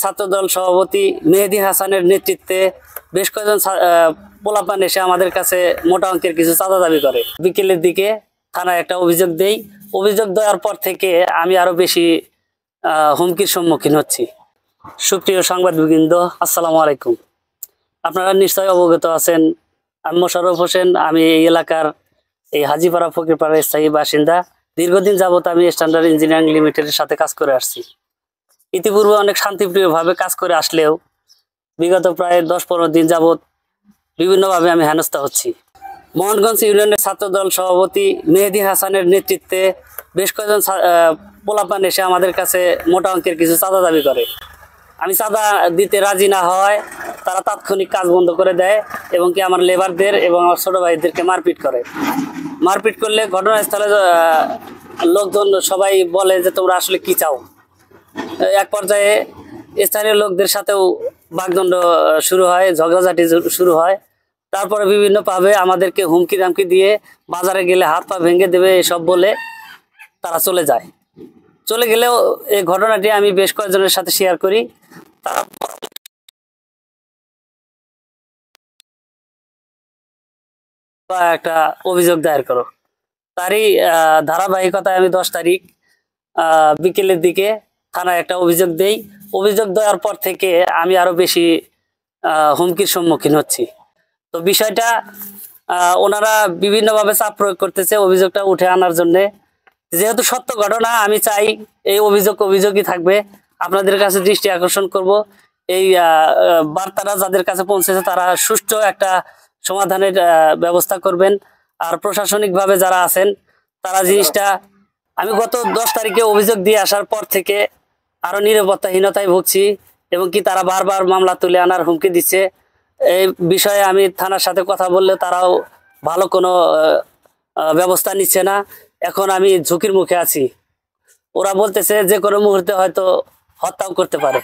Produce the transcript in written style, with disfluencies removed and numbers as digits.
ছাত্রদল সভাপতি মেহেদী হাসানের নেতৃত্বে বেশ কয়েকজন পোলাপান এসে আমাদের কাছে মোটা অঙ্কের কিছু চাঁদা দাবি করে। বিকেলের দিকে থানায় একটা অভিযোগ দেই। অভিযোগ দেওয়ার পর থেকে আমি আরো বেশি হুমকির সম্মুখীন হচ্ছি। সুপ্রিয় সাংবাদিকবৃন্দ, আসসালামু আলাইকুম। আপনারা নিশ্চয়ই অবগত আছেন, আমি মোশাররফ হোসেন। আমি এই এলাকার এই হাজিপাড়া ফকিরপাড়ার স্থায়ী বাসিন্দা। দীর্ঘদিন যাবত আমি স্ট্যান্ডার্ড ইঞ্জিনিয়ারিং লিমিটেডের সাথে কাজ করে আসছি। ইতিপূর্বে অনেক শান্তিপ্রিয়ভাবে কাজ করে আসলেও বিগত প্রায় 10-15 দিন যাবত বিভিন্নভাবে আমি হেনস্থা হচ্ছি। মোহনগঞ্জ ইউনিয়নের ছাত্রদল সভাপতি মেহেদী হাসানের নেতৃত্বে বেশ কয়েকজন পোলাপান এসে আমাদের কাছে মোটা অঙ্কের কিছু চাঁদা দাবি করে। আমি চাঁদা দিতে রাজি না হওয়ায় তারা তাৎক্ষণিক কাজ বন্ধ করে দেয় এবং কি আমার লেবারদের এবং আমার ছোটো ভাইদেরকে মারপিট করে। মারপিট করলে ঘটনাস্থলে লোকজন সবাই বলে যে তোমরা আসলে কি চাও। এক পর্যায়ে স্থানীয় লোকদের সাথেও বাগদণ্ড শুরু হয়, ঝগড়াঝাটি শুরু হয়। তারপরে বিভিন্নভাবে আমাদেরকে হুমকি দামকি দিয়ে বাজারে গেলে হাত পা ভেঙে দেবে এসব বলে তারা চলে যায়। চলে গেলেও এই ঘটনাটি আমি বেশ কয়েকজনের সাথে শেয়ার করি। তারা একটা অভিযোগ দায়ের করো। তারই ধারাবাহিকতায় আমি 10 তারিখ বিকেলের দিকে থানায় একটা অভিযোগ দেই। অভিযোগ দেওয়ার পর থেকে আমি আরো বেশি হুমকির সম্মুখীন হচ্ছি। তো বিষয়টা ওনারা বিভিন্নভাবে চাপ প্রয়োগ করতেছে অভিযোগটা উঠে আনার জন্য। যেহেতু সত্য ঘটনা, আমি চাই এই অভিযোগই থাকবে। আপনাদের কাছে দৃষ্টি আকর্ষণ করব, এই বার্তাটা যাদের কাছে পৌঁছেছে তারা সুষ্ঠু একটা সমাধানের ব্যবস্থা করবেন। আর প্রশাসনিকভাবে যারা আছেন তারা জিনিসটা, আমি গত 10 তারিখে অভিযোগ দিয়ে আসার পর থেকে আরো নিরাপত্তাহীনতায় ভুগছি এবং কি তারা বারবার মামলা তুলে আনার হুমকি দিচ্ছে। এই বিষয়ে আমি থানার সাথে কথা বললে তারাও ভালো কোনো ব্যবস্থা নিচ্ছে না। এখন আমি ঝুঁকির মুখে আছি। ওরা বলতেছে যে কোনো মুহূর্তে হয়তো হত্যাও করতে পারে।